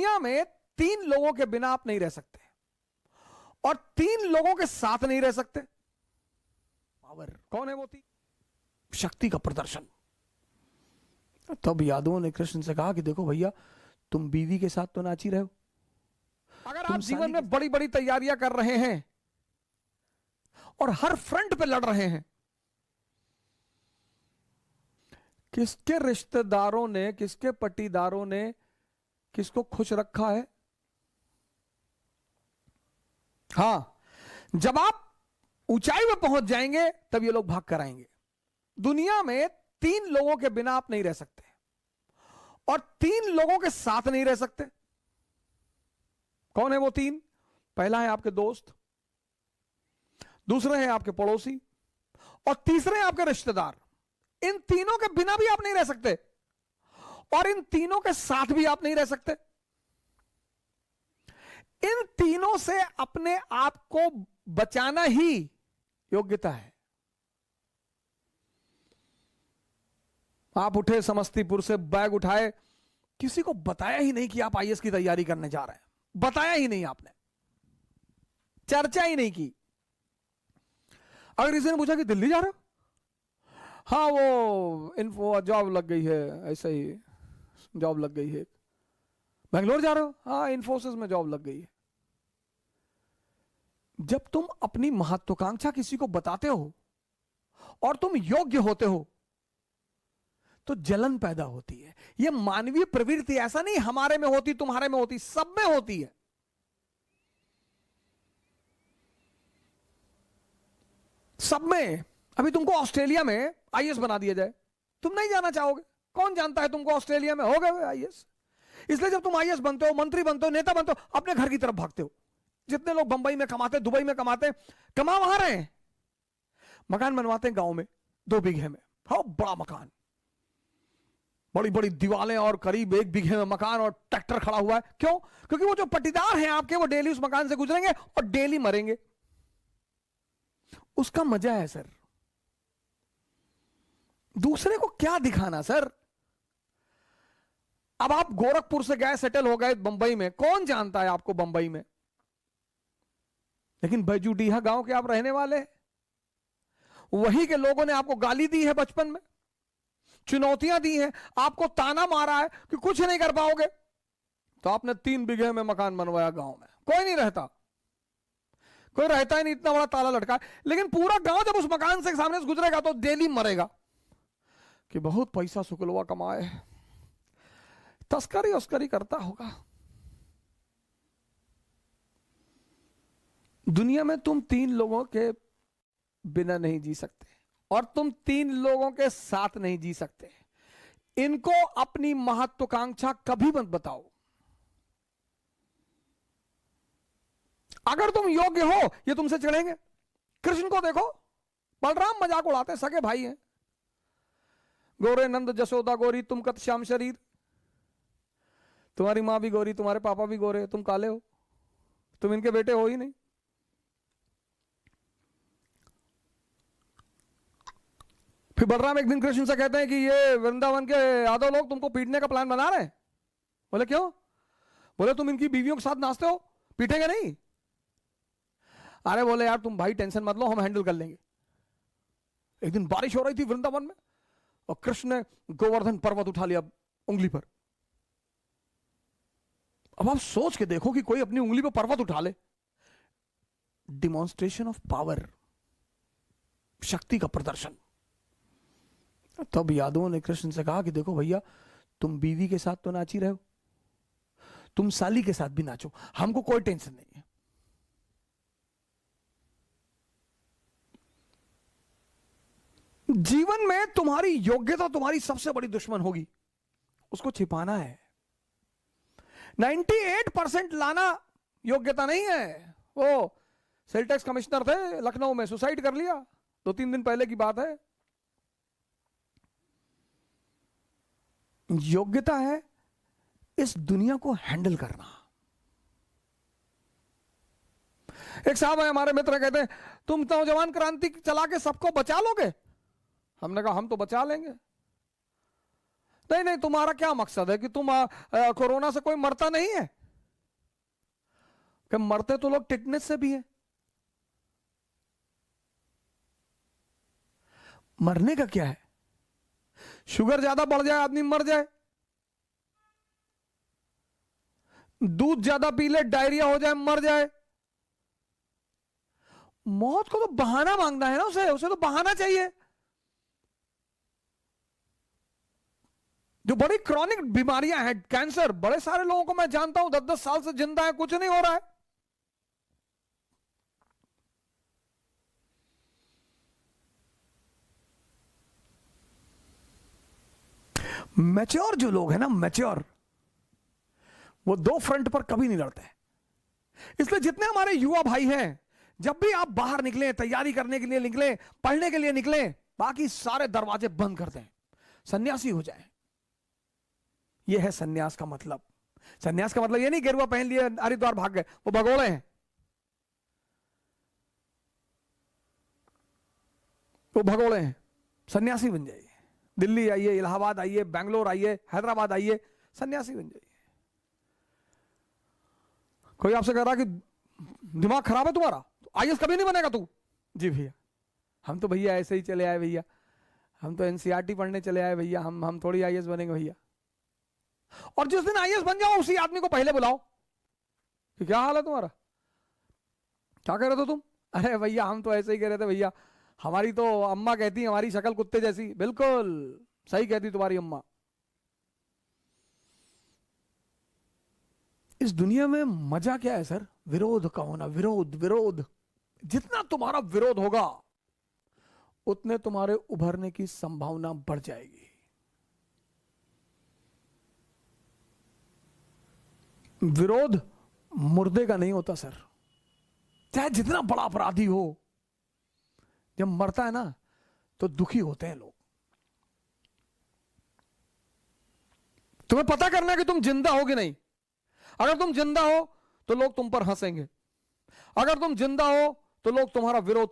दुनिया में 3 लोगों के बिना आप नहीं रह सकते और 3 लोगों के साथ नहीं रह सकते। पावर कौन है वो 3? शक्ति का प्रदर्शन। तब यादवों ने कृष्ण से कहा कि देखो भैया, तुम बीवी के साथ तो नाच ही रहे हो, अगर आप जीवन में बड़ी बड़ी तैयारियां कर रहे हैं और हर फ्रंट पे लड़ रहे हैं, किसके रिश्तेदारों ने, किसके पट्टीदारों ने किसको खुश रखा है? हां, जब आप ऊंचाई में पहुंच जाएंगे तब ये लोग भाग कर आएंगे। दुनिया में 3 लोगों के बिना आप नहीं रह सकते और 3 लोगों के साथ नहीं रह सकते। कौन है वो 3? पहला है आपके दोस्त, दूसरे हैं आपके पड़ोसी और तीसरे हैं आपके रिश्तेदार। इन तीनों के बिना भी आप नहीं रह सकते और इन तीनों के साथ भी आप नहीं रह सकते। इन तीनों से अपने आप को बचाना ही योग्यता है। आप उठे समस्तीपुर से, बैग उठाए, किसी को बताया ही नहीं कि आप आईएएस की तैयारी करने जा रहे हैं, बताया ही नहीं, आपने चर्चा ही नहीं की। अगर किसी ने पूछा कि दिल्ली जा रहे हो, हाँ वो इन्फो जॉब लग गई है, ऐसा ही जॉब लग गई है। बेंगलोर जा रहे हो, हाँ इन्फोसिस में जॉब लग गई है। जब तुम अपनी महत्वाकांक्षा किसी को बताते हो और तुम योग्य होते हो तो जलन पैदा होती है। यह मानवीय प्रवृत्ति, ऐसा नहीं हमारे में होती, तुम्हारे में होती, सब में होती है। सब में। अभी तुमको ऑस्ट्रेलिया में आईएएस बना दिया जाए, तुम नहीं जाना चाहोगे। कौन जानता है तुमको ऑस्ट्रेलिया में हो गए आईएएस। इसलिए जब तुम आईएएस बनते हो, मंत्री बनते हो, नेता बनते हो, अपने घर की तरफ भागते हो। जितने लोग बंबई में कमाते, दुबई में कमाते, कमा वहां रहे हैं, मकान बनवाते हैं गांव में 2 बीघे में, हाँ बड़ा मकान, बड़ी बड़ी दीवारें और करीब 1 बीघे में मकान और ट्रैक्टर खड़ा हुआ है। क्यों? क्योंकि वो जो पट्टीदार हैं आपके, वो डेली उस मकान से गुजरेंगे और डेली मरेंगे। उसका मजा है सर। दूसरे को क्या दिखाना सर। अब आप गोरखपुर से गए, सेटल हो गए बंबई में, कौन जानता है आपको बंबई में, लेकिन बैजूडीहा गांव के आप रहने वाले हैं। वही के लोगों ने आपको गाली दी है बचपन में, चुनौतियां दी हैं, आपको ताना मारा है कि कुछ नहीं कर पाओगे, तो आपने 3 बीघे में मकान बनवाया गांव में। कोई नहीं रहता, कोई रहता ही नहीं, इतना बड़ा ताला लटका। लेकिन पूरा गांव जब उस मकान से सामने से गुजरेगा तो डेली मरेगा कि बहुत पैसा शुक्लवा कमाए, तस्करी उस्करी करता होगा। दुनिया में तुम 3 लोगों के बिना नहीं जी सकते और तुम 3 लोगों के साथ नहीं जी सकते। इनको अपनी महत्वाकांक्षा कभी मत बताओ। अगर तुम योग्य हो, ये तुमसे चिढ़ेंगे। कृष्ण को देखो, बलराम मजाक उड़ाते, सगे भाई हैं, गोरे नंद जसोदा गोरी, तुम कत श्याम शरीर, तुम्हारी मां भी गोरी, तुम्हारे पापा भी गोरे, तुम काले हो, तुम इनके बेटे हो ही नहीं। फिर बलराम एक दिन कृष्ण से कहते हैं कि ये वृंदावन के यादव लोग तुमको पीटने का प्लान बना रहे हैं। बोले क्यों? बोले तुम इनकी बीवियों के साथ नाचते हो, पीटेंगे नहीं? अरे बोले यार तुम भाई टेंशन मत लो, हम हैंडल कर लेंगे। एक दिन बारिश हो रही थी वृंदावन में और कृष्ण ने गोवर्धन पर्वत उठा लिया उंगली पर। अब आप सोच के देखो कि कोई अपनी उंगली पर पर्वत उठा ले। डिमॉन्स्ट्रेशन ऑफ पावर, शक्ति का प्रदर्शन। तब यादवों ने कृष्ण से कहा कि देखो भैया, तुम बीवी के साथ तो नाच ही रहे हो, तुम साली के साथ भी नाचो, हमको कोई टेंशन नहीं है। जीवन में तुम्हारी योग्यता तुम्हारी सबसे बड़ी दुश्मन होगी, उसको छिपाना है। 98% लाना योग्यता नहीं है। वो सेल टैक्स कमिश्नर थे लखनऊ में, सुसाइड कर लिया, 2-3 दिन पहले की बात है। योग्यता है इस दुनिया को हैंडल करना। एक साहब है हमारे मित्र, कहते हैं तुम नौजवान क्रांति चला के सबको बचा लोगे। हमने कहा हम तो बचा लेंगे, नहीं नहीं, तुम्हारा क्या मकसद है कि तुम कोरोना से कोई मरता नहीं है? कि मरते तो लोग टिटनेस से भी हैं। मरने का क्या है? शुगर ज्यादा बढ़ जाए आदमी मर जाए, दूध ज्यादा पी ले डायरिया हो जाए मर जाए। मौत को तो बहाना मांगना है ना, उसे तो बहाना चाहिए। जो बड़ी क्रॉनिक बीमारियां हैं, कैंसर, बड़े सारे लोगों को मैं जानता हूं 10-10 साल से जिंदा है, कुछ नहीं हो रहा है। मैच्योर जो लोग हैं ना, मैच्योर, वो दो फ्रंट पर कभी नहीं लड़ते। इसलिए जितने हमारे युवा भाई हैं, जब भी आप बाहर निकले, तैयारी करने के लिए निकले, पढ़ने के लिए निकले, बाकी सारे दरवाजे बंद कर दें, सन्यासी हो जाए। यह है सन्यास का मतलब। सन्यास का मतलब यह नहीं गेरुआ पहन लिए हरिद्वार भाग गए, वो भगोड़े हैं, वो भगोड़े हैं। सन्यासी बन जाइए। दिल्ली आइए, इलाहाबाद आइए, बैंगलोर आइए, हैदराबाद आइए, सन्यासी बन जाइए। कोई आपसे कह रहा कि दिमाग खराब है तुम्हारा, तो आईएएस कभी नहीं बनेगा तू। जी भैया, हम तो भैया ऐसे ही चले आए भैया, हम तो एनसीईआरटी पढ़ने चले आए भैया, हम थोड़ी आईएएस बनेंगे भैया। और जिस दिन आईएएस बन जाओ, उसी आदमी को पहले बुलाओ कि क्या हाल है तुम्हारा, क्या कह रहे थे तुम? अरे भैया हम तो ऐसे ही कह रहे थे भैया, हमारी तो अम्मा कहती हमारी शक्ल कुत्ते जैसी। बिल्कुल सही कहती तुम्हारी अम्मा। इस दुनिया में मजा क्या है सर? विरोध का होना। विरोध विरोध, जितना तुम्हारा विरोध होगा उतने तुम्हारे उभरने की संभावना बढ़ जाएगी। विरोध मुर्दे का नहीं होता सर, चाहे जितना बड़ा अपराधी हो, जब मरता है ना तो दुखी होते हैं लोग। तुम्हें पता करना है कि तुम जिंदा हो कि नहीं। अगर तुम जिंदा हो तो लोग तुम पर हंसेंगे, अगर तुम जिंदा हो तो लोग तुम्हारा विरोध